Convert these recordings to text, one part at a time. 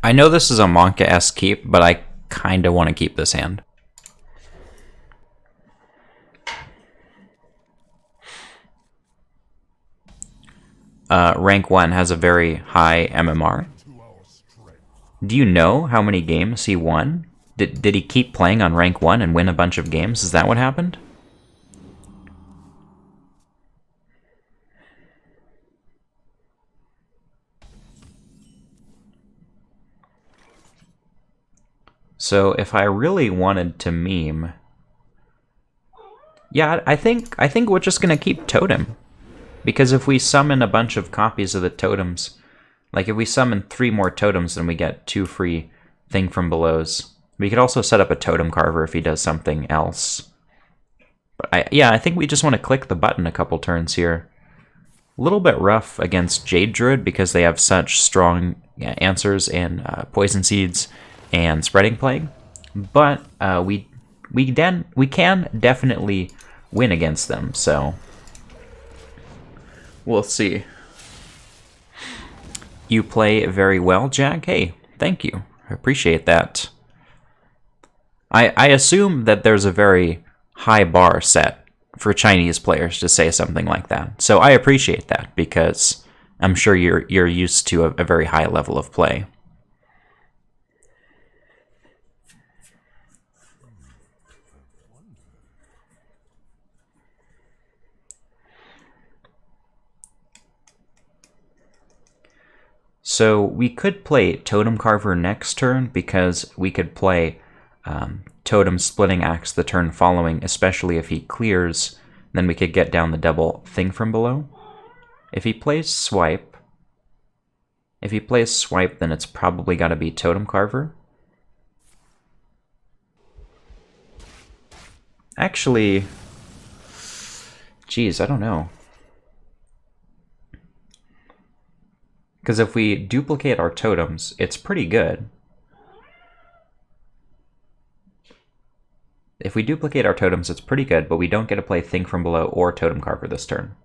I know this is a Monka-esque keep, but I kind of want to keep this hand. Rank 1 has a very high MMR. Do you know how many games he won? Did he keep playing on rank 1 and win a bunch of games? Is that what happened? So if I really wanted to meme, yeah, I think we're just gonna keep Totem. Because if we summon a bunch of copies of the totems, like if we summon 3 more totems, then we get 2 free Thing from Belows. We could also set up a totem carver if he does something else. But I think we just want to click the button a couple turns here. A little bit rough against Jade Druid because they have such strong answers in Poison Seeds and Spreading Plague. But we can definitely win against them, so we'll see. You play very well, Jack. Hey, thank you. I appreciate that. I assume that there's a very high bar set for Chinese players to say something like that. So I appreciate that because I'm sure you're used to a very high level of play. So we could play Totem Carver next turn because we could play Totem Splitting Axe the turn following, especially if he clears, then we could get down the double Thing from Below. If he plays Swipe, then it's probably got to be Totem Carver. Actually, geez, I don't know. Because if we duplicate our totems, it's pretty good. If we duplicate our totems, it's pretty good, but we don't get to play Thing from Below or Totem Carver this turn.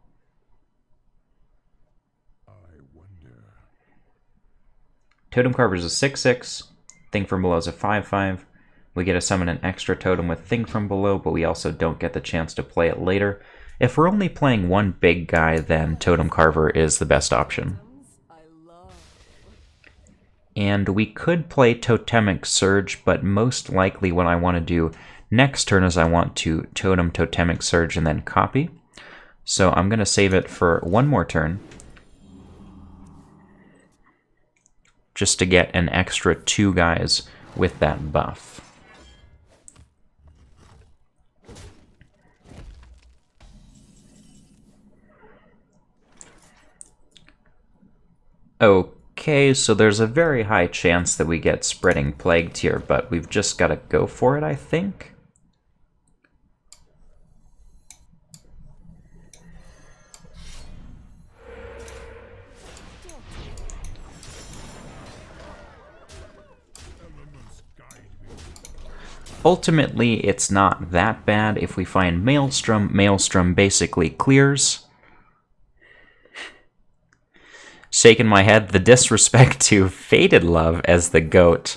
Totem Carver is a 6/6, Thing from Below is a 5/5. We get to summon an extra totem with Thing from Below, but we also don't get the chance to play it later. If we're only playing one big guy, then Totem Carver is the best option. And we could play Totemic Surge, but most likely what I want to do next turn is I want to Totem Totemic Surge and then copy. So I'm going to save it for one more turn, just to get an extra 2 guys with that buff. Okay, so there's a very high chance that we get Spreading Plagued here, but we've just got to go for it, I think. Ultimately, it's not that bad. If we find Maelstrom, Maelstrom basically clears. Shaking my head, the disrespect to Faded Love as the GOAT.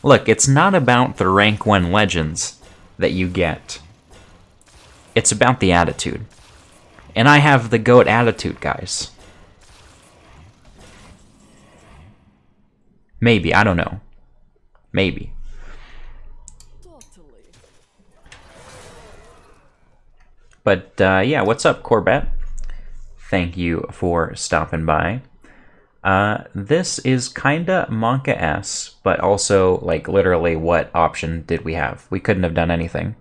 Look, it's not about the rank 1 legends that you get. It's about the attitude. And I have the GOAT attitude, guys. Maybe, I don't know. Maybe. But yeah, what's up, Corbett? Thank you for stopping by. This is kinda Monka-esque, but also, like, literally what option did we have? We couldn't have done anything.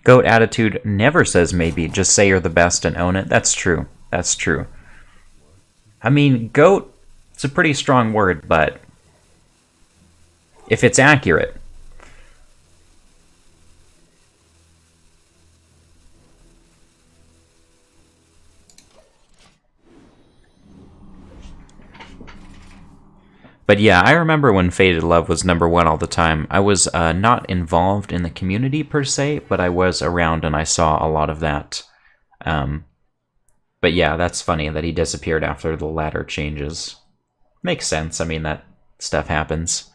GOAT attitude never says maybe, just say you're the best and own it. That's true. That's true. I mean, GOAT, it's a pretty strong word, but if it's accurate. But yeah, I remember when Faded Love was #1 all the time. I was not involved in the community per se, but I was around and I saw a lot of that. But yeah, that's funny that he disappeared after the ladder changes. Makes sense. I mean, that stuff happens.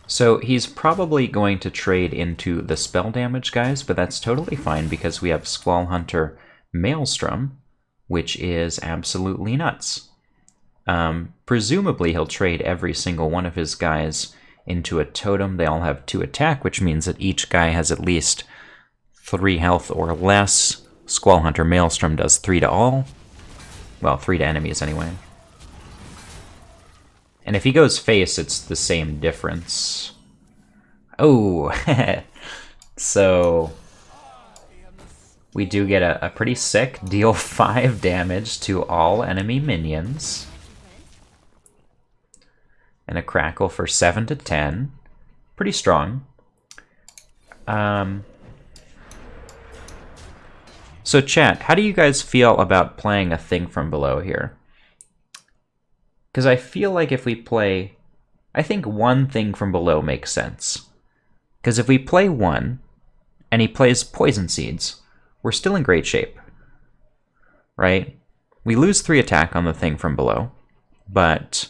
So he's probably going to trade into the spell damage guys, but that's totally fine because we have Squall Hunter Maelstrom, which is absolutely nuts. Presumably he'll trade every single one of his guys into a totem. They all have 2 attack, which means that each guy has at least 3 health or less. Squall Hunter Maelstrom does 3 to all. Well, 3 to enemies anyway. And if he goes face, it's the same difference. Oh, so we do get a pretty sick deal 5 damage to all enemy minions. And a crackle for 7 to 10. Pretty strong. So chat, how do you guys feel about playing a thing from below here? Because I feel like if we play... I think one thing from below makes sense. Because if we play one, and he plays Poison Seeds, we're still in great shape. Right? We lose 3 attack on the thing from below, but...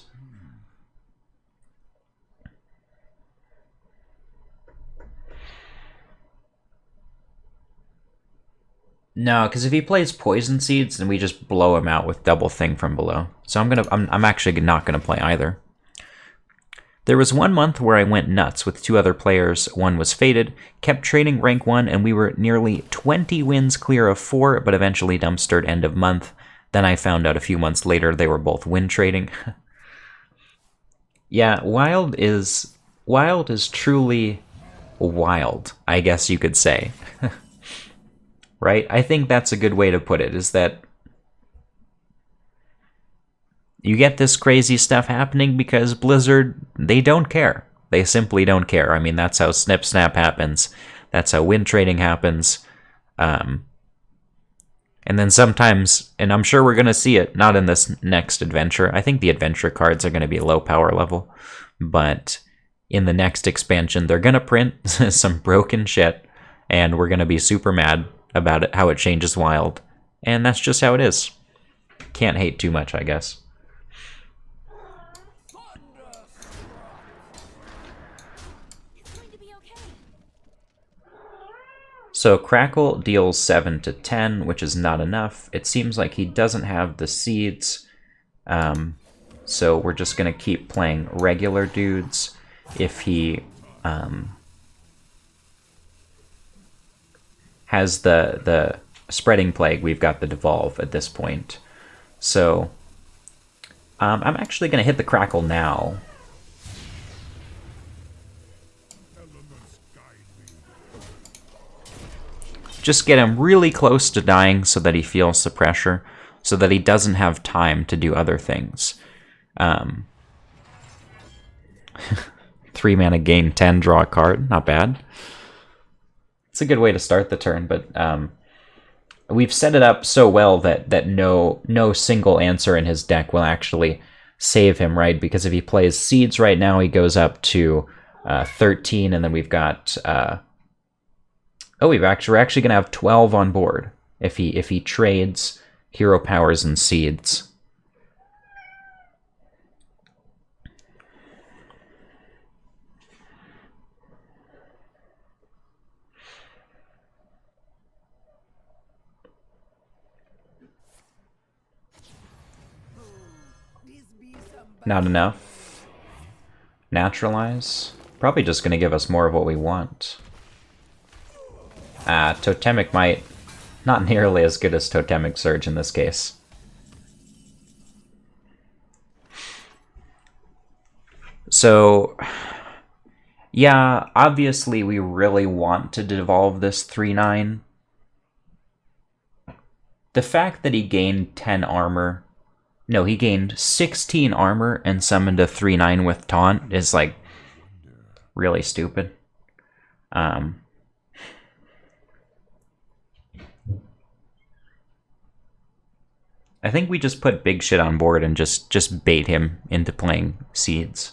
No, because if he plays Poison Seeds, then we just blow him out with double thing from below. So I'm actually not gonna play either. There was 1 month where I went nuts with 2 other players. One was Faded, kept trading rank 1, and we were nearly 20 wins clear of 4, but eventually dumpstered end of month. Then I found out a few months later they were both win trading. Yeah, Wild is truly wild, I guess you could say. Right? I think that's a good way to put it, is that you get this crazy stuff happening because Blizzard, they don't care. They simply don't care. I mean, that's how Snip Snap happens. That's how win trading happens. And then sometimes, and I'm sure we're going to see it, not in this next adventure. I think the adventure cards are going to be low power level. But in the next expansion, they're going to print some broken shit. And we're going to be super mad about it, how it changes Wild. And that's just how it is. Can't hate too much, I guess. So Crackle deals 7 to 10, which is not enough. It seems like he doesn't have the seeds. So we're just going to keep playing regular dudes. If he... has the Spreading Plague, we've got the Devolve at this point. So I'm actually going to hit the Crackle now. Just get him really close to dying so that he feels the pressure, so that he doesn't have time to do other things. 3 mana, gain 10, draw a card. Not bad. It's a good way to start the turn, but we've set it up so well that no single answer in his deck will actually save him, right? Because if he plays Seeds right now, he goes up to 13, and then we've got... we're actually going to have 12 on board if he trades Hero Powers and Seeds. Not enough. Naturalize. Probably just going to give us more of what we want. Totemic Might. Not nearly as good as Totemic Surge in this case. So, yeah, obviously we really want to devolve this 3/9. The fact that he gained 10 armor... No, he gained 16 armor and summoned a 3/9 with Taunt is, like, really stupid. Um, I think we just put big shit on board and just bait him into playing seeds.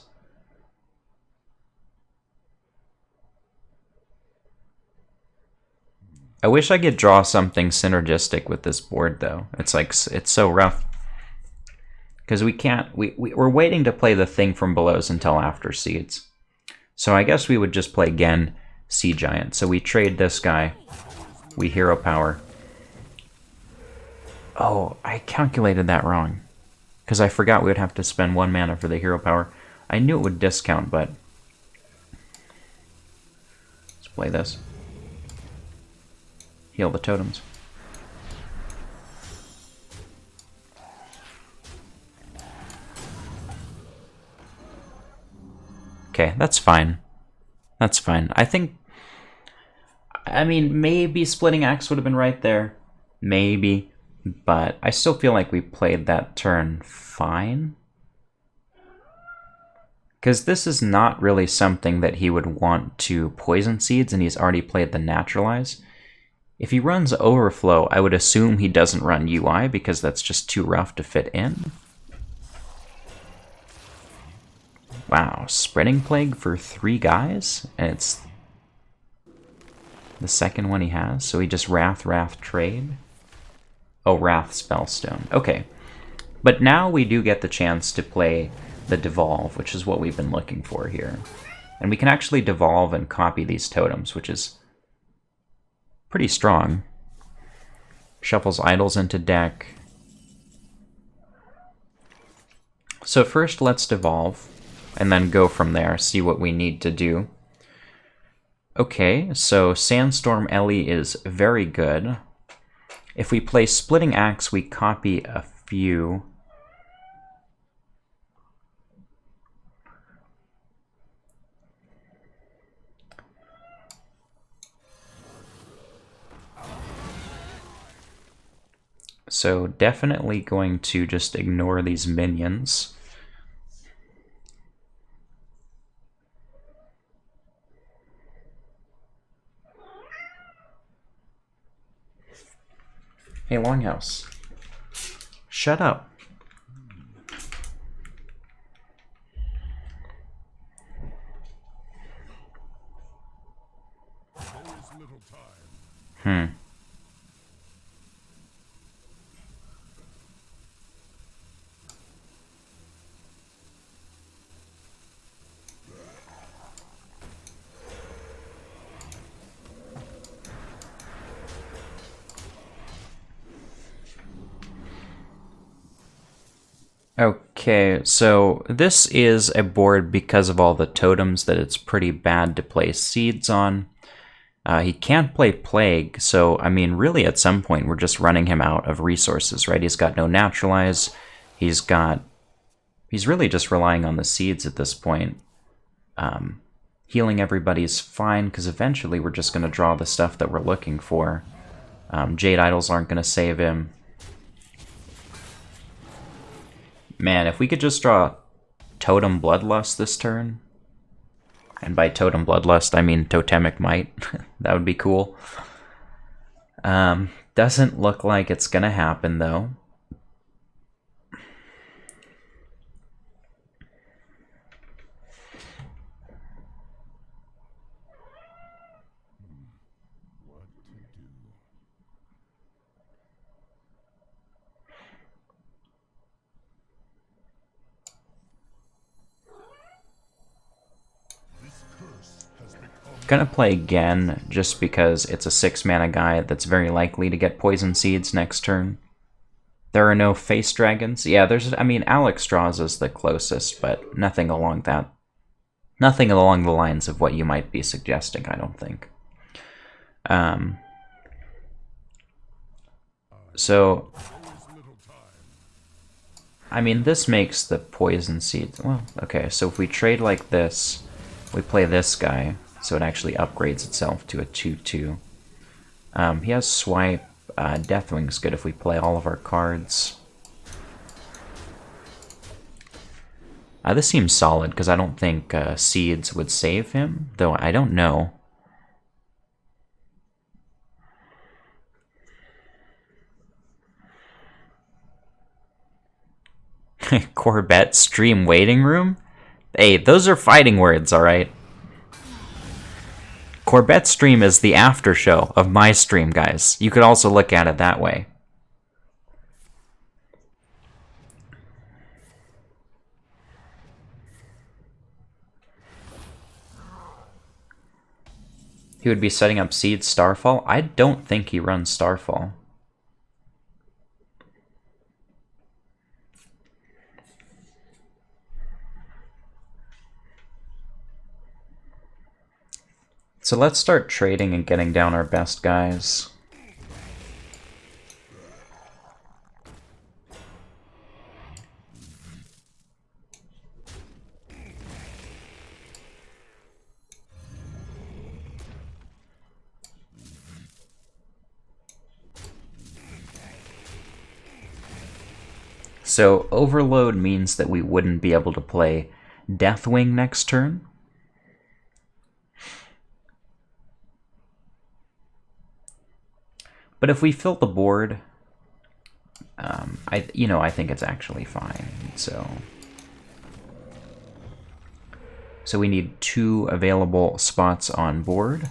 I wish I could draw something synergistic with this board, though. It's like, it's so rough. Because we can't, we're waiting to play the thing from belows until after seeds. So I guess we would just play again Sea Giant. So we trade this guy, we hero power. Oh, I calculated that wrong. Because I forgot we would have to spend 1 mana for the hero power. I knew it would discount, but... Let's play this. Heal the totems. Okay, that's fine. That's fine. I think... I mean, maybe Splitting Axe would have been right there. Maybe. But I still feel like we played that turn fine. Because this is not really something that he would want to poison seeds, and he's already played the Naturalize. If he runs Overflow, I would assume he doesn't run UI, because that's just too rough to fit in. Wow, Spreading Plague for 3 guys? And it's the second one he has, so he just Wrath, trade. Oh, Wrath, Spellstone. Okay. But now we do get the chance to play the Devolve, which is what we've been looking for here. And we can actually devolve and copy these totems, which is pretty strong. Shuffles idols into deck. So first let's devolve, and then go from there, see what we need to do. Okay, so Sandstorm Ellie is very good. If we play Splitting Axe, we copy a few. So definitely going to just ignore these minions. Hey, Longhouse. Shut up. Okay, so this is a board because of all the totems that it's pretty bad to play seeds on. He can't play Plague, so I mean, really at some point we're just running him out of resources, right? He's got no Naturalize, he's really just relying on the seeds at this point. Healing everybody's fine, because eventually we're just going to draw the stuff that we're looking for. Jade Idols aren't going to save him. Man, if we could just draw Totem Bloodlust this turn, and by Totem Bloodlust I mean Totemic Might, that would be cool. Doesn't look like it's gonna happen though. Gonna play again just because it's a 6-mana guy that's very likely to get Poison Seeds next turn. There are no Face Dragons. Yeah, I mean, Alexstrasza is the closest, but nothing along the lines of what you might be suggesting, I don't think. So, I mean, this makes the Poison Seeds... Well, okay, so if we trade like this, we play this guy, so it actually upgrades itself to a 2/2. He has Swipe. Deathwing's good if we play all of our cards. This seems solid, because I don't think Seeds would save him, though I don't know. Corbett stream waiting room? Hey, those are fighting words, alright? Corbett stream is the after show of my stream, guys. You could also look at it that way. He would be setting up Seed Starfall? I don't think he runs Starfall. So let's start trading and getting down our best guys. So Overload means that we wouldn't be able to play Deathwing next turn. But if we fill the board, I think it's actually fine. So we need 2 available spots on board.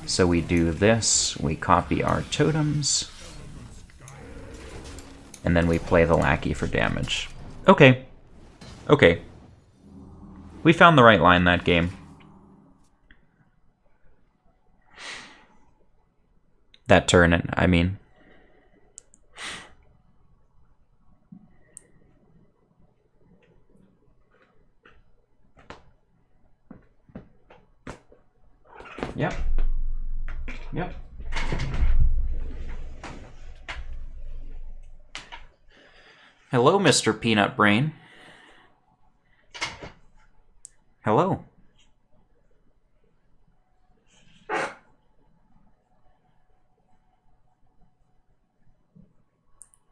So we do this, we copy our totems, and then we play the lackey for damage. Okay. Okay. We found the right line that game. That turn, I mean. Yep. Yep. Hello, Mr. Peanut Brain. Hello.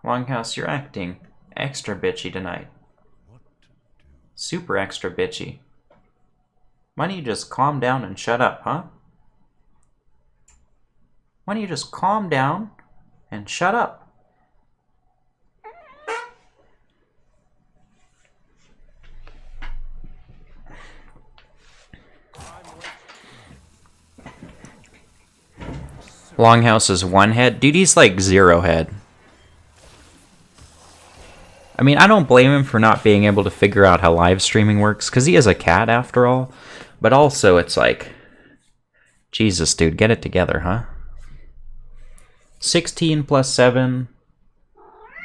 Longhouse, you're acting extra bitchy tonight. Super extra bitchy. Why don't you just calm down and shut up, huh? Why don't you just calm down and shut up? Longhouse is 1 head. Dude, he's like 0 head. I mean, I don't blame him for not being able to figure out how live streaming works, because he is a cat after all. But also, it's like, Jesus, dude, get it together, huh? 16 plus 7,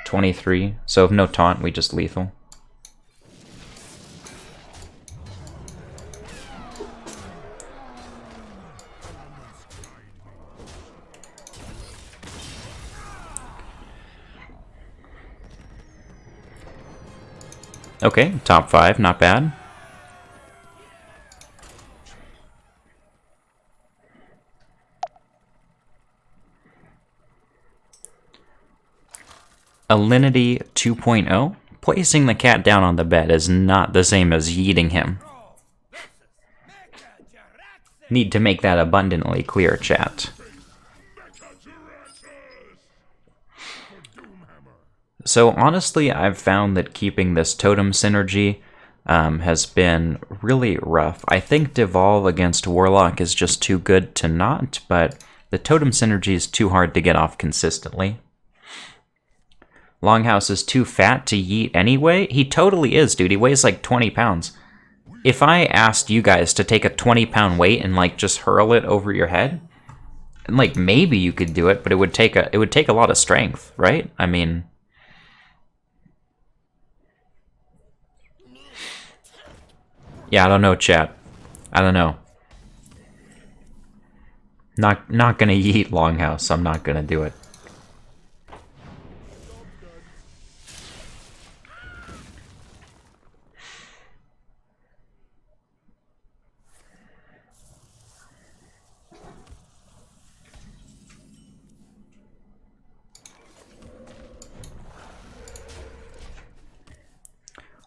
23. So if no taunt, we just lethal. Okay, top 5, not bad. Alinity 2.0. Placing the cat down on the bed is not the same as yeeting him. Need to make that abundantly clear, chat. So honestly, I've found that keeping this totem synergy has been really rough. I think Devolve against Warlock is just too good to not, but the totem synergy is too hard to get off consistently. Longhouse is too fat to yeet anyway? He totally is, dude. He weighs like 20 pounds. If I asked you guys to take a 20-pound weight and like just hurl it over your head, and like maybe you could do it, but it would take a lot of strength, right? I mean, yeah, I don't know, chat. I don't know. Not gonna yeet Longhouse. I'm not gonna do it.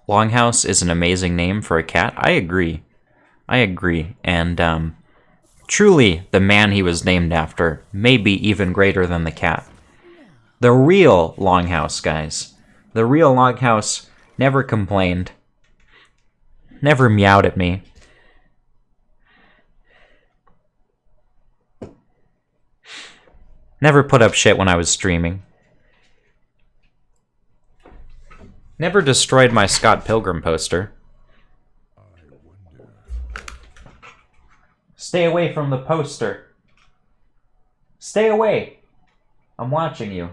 Longhouse is an amazing name for a cat. I agree. I agree. And truly, the man he was named after may be even greater than the cat. The real Longhouse, guys. The real Longhouse Never complained. Never meowed at me. Never put up shit when I was streaming. Never destroyed my Scott Pilgrim poster. Stay away from the poster. Stay away. I'm watching you.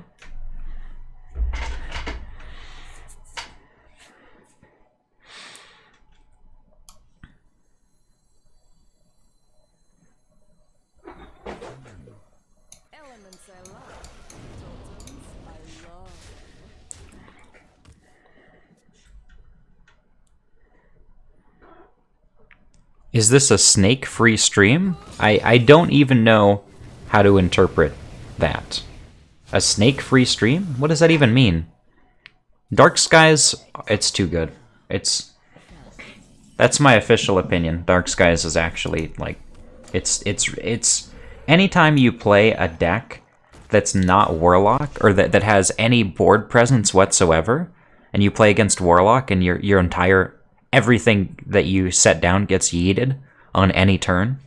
Elements I love. Totems I love. Is this a snake-free stream? I don't even know how to interpret that. A snake-free stream? What does that even mean? Dark Skies, it's too good. That's my official opinion. Dark Skies is actually, like, it's anytime you play a deck that's not Warlock, or that has any board presence whatsoever, and you play against Warlock and your entire everything that you set down gets yeeted on any turn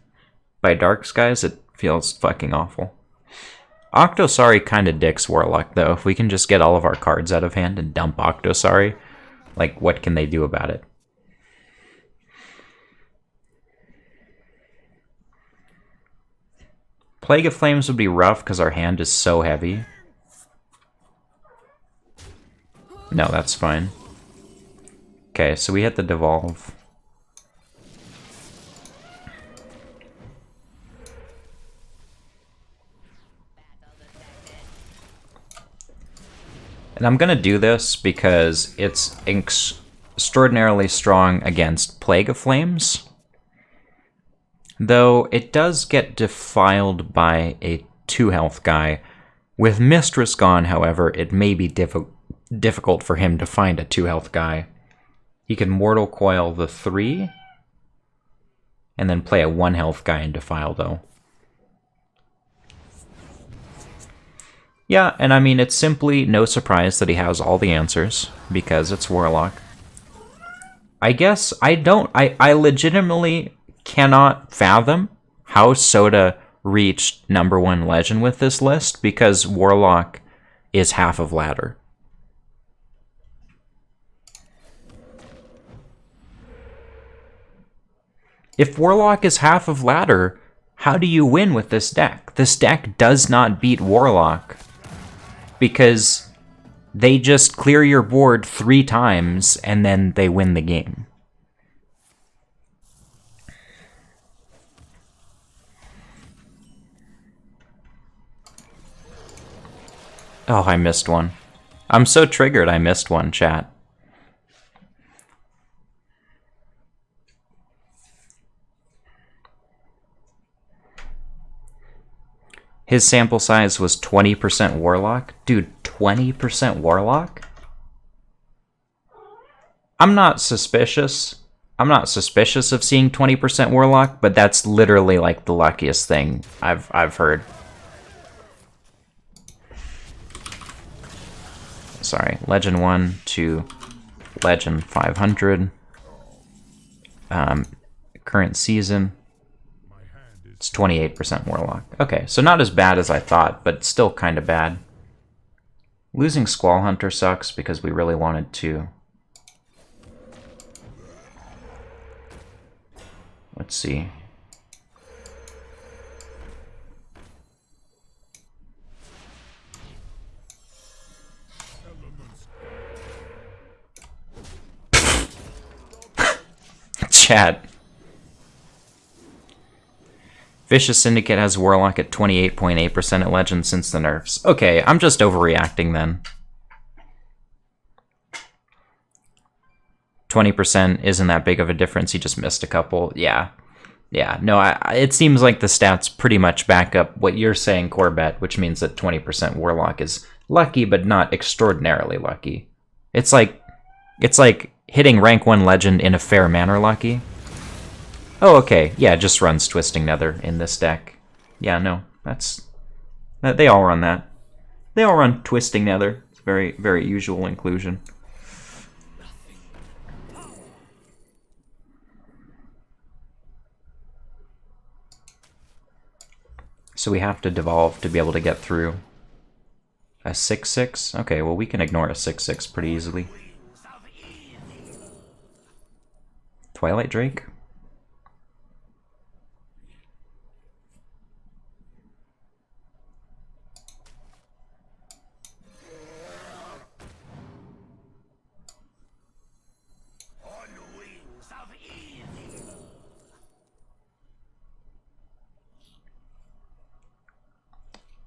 by Dark Skies, it feels fucking awful. Octosari kind of dicks Warlock, though. If we can just get all of our cards out of hand and dump Octosari, like, what can they do about it? Plague of Flames would be rough because our hand is so heavy. No, that's fine. Okay, so we hit the devolve. And I'm gonna do this because it's extraordinarily strong against Plague of Flames. Though it does get defiled by a 2 health guy. With Mistress gone, however, it may be difficult for him to find a 2 health guy. He can Mortal Coil the 3, and then play a 1 health guy in Defile, though. Yeah, and I mean, it's simply no surprise that he has all the answers, because it's Warlock. I guess I legitimately cannot fathom how Soda reached #1 Legend with this list, because Warlock is half of Ladder. If Warlock is half of Ladder, how do you win with this deck? This deck does not beat Warlock, because they just clear your board 3 times and then they win the game. Oh, I missed one. I'm so triggered I missed one, chat. His sample size was 20% Warlock? Dude, 20% Warlock? I'm not suspicious. I'm not suspicious of seeing 20% Warlock, but that's literally like the luckiest thing I've heard. Sorry, Legend 1 to Legend 500. Current season. It's 28% Warlock. Okay, so not as bad as I thought, but still kind of bad. Losing Squall Hunter sucks because we really wanted to. Let's see. Chat. Vicious Syndicate has Warlock at 28.8% at Legend since the nerfs. Okay, I'm just overreacting then. 20% isn't that big of a difference, he just missed a couple. Yeah. Yeah, no, it seems like the stats pretty much back up what you're saying, Corbett, which means that 20% Warlock is lucky, but not extraordinarily lucky. It's like hitting rank 1 Legend in a fair manner lucky. Oh, okay. Yeah, it just runs Twisting Nether in this deck. Yeah, no, they all run that. They all run Twisting Nether. It's very, very usual inclusion. So we have to devolve to be able to get through. A 6/6? Okay, well we can ignore a 6/6 pretty easily. Twilight Drake?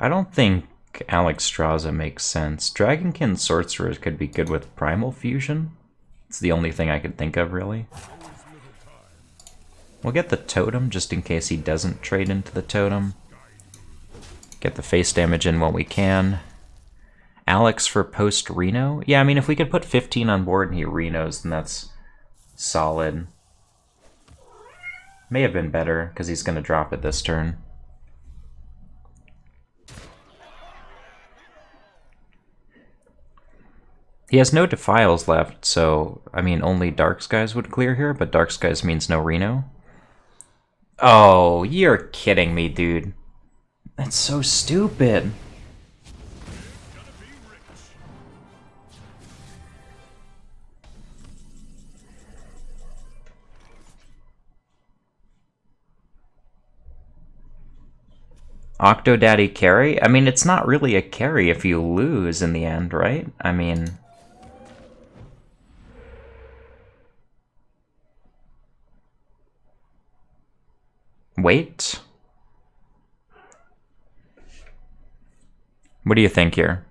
I don't think Alexstrasza makes sense. Dragonkin Sorcerers could be good with Primal Fusion. It's the only thing I could think of, really. We'll get the Totem just in case he doesn't trade into the Totem. Get the face damage in while we can. Alex for post-Reno? Yeah, I mean, if we could put 15 on board and he Renos, then that's solid. May have been better, because he's going to drop it this turn. He has no Defiles left, so, I mean, only Dark Skies would clear here, but Dark Skies means no Reno. Oh, you're kidding me, dude. That's so stupid. Octodaddy carry? I mean, it's not really a carry if you lose in the end, right? I mean... Wait? What do you think here?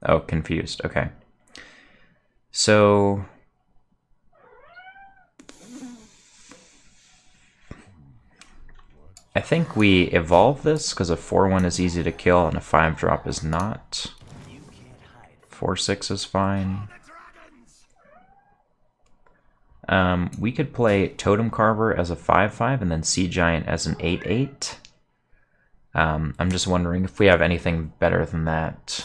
Oh, confused. Okay. So... I think we evolve this, because a 4/1 is easy to kill and a 5-drop is not. 4/6 is fine. We could play Totem Carver as a 5/5 and then Sea Giant as an 8/8. I'm just wondering if we have anything better than that.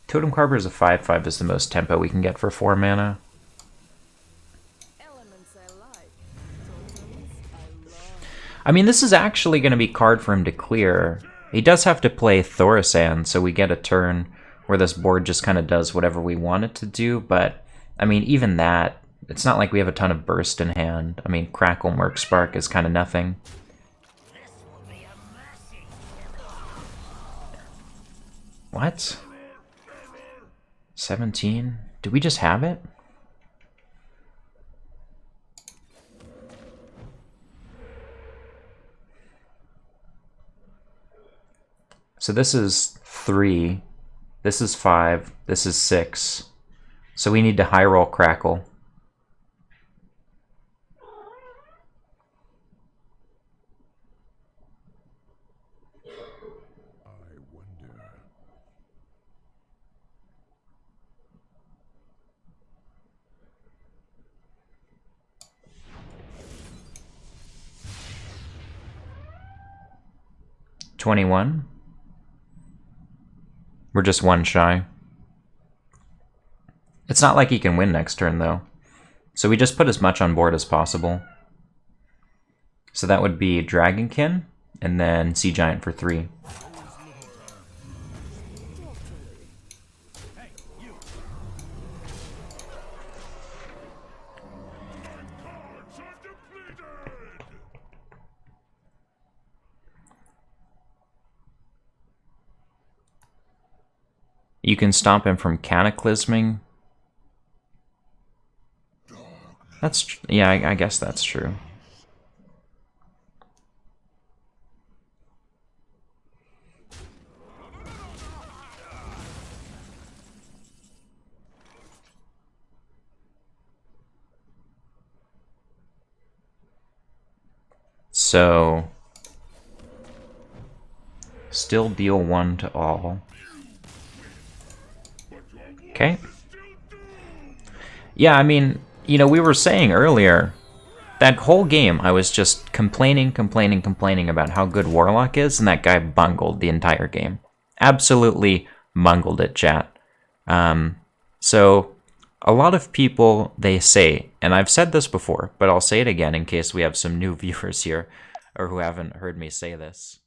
Totem Carver as a 5/5 is the most tempo we can get for 4 mana. I mean, this is actually going to be card for him to clear. He does have to play Thaurissan, so we get a turn where this board just kind of does whatever we want it to do, but, I mean, even that, it's not like we have a ton of burst in hand. I mean, Crackle Mercspark is kind of nothing. What? 17? Did we just have it? So this is 3, this is 5, this is 6. So we need to high roll Crackle. I wonder. $21. We're just 1 shy. It's not like he can win next turn, though. So we just put as much on board as possible. So that would be Dragonkin, and then Sea Giant for 3. You can stop him from cataclysming. That's, yeah, I guess that's true. So, still deal 1 to all. Okay. Yeah, I mean, you know, we were saying earlier, that whole game I was just complaining about how good Warlock is, and that guy bungled the entire game. Absolutely bungled it, chat. So, a lot of people, they say, And I've said this before, but I'll say it again in case we have some new viewers here or who haven't heard me say this.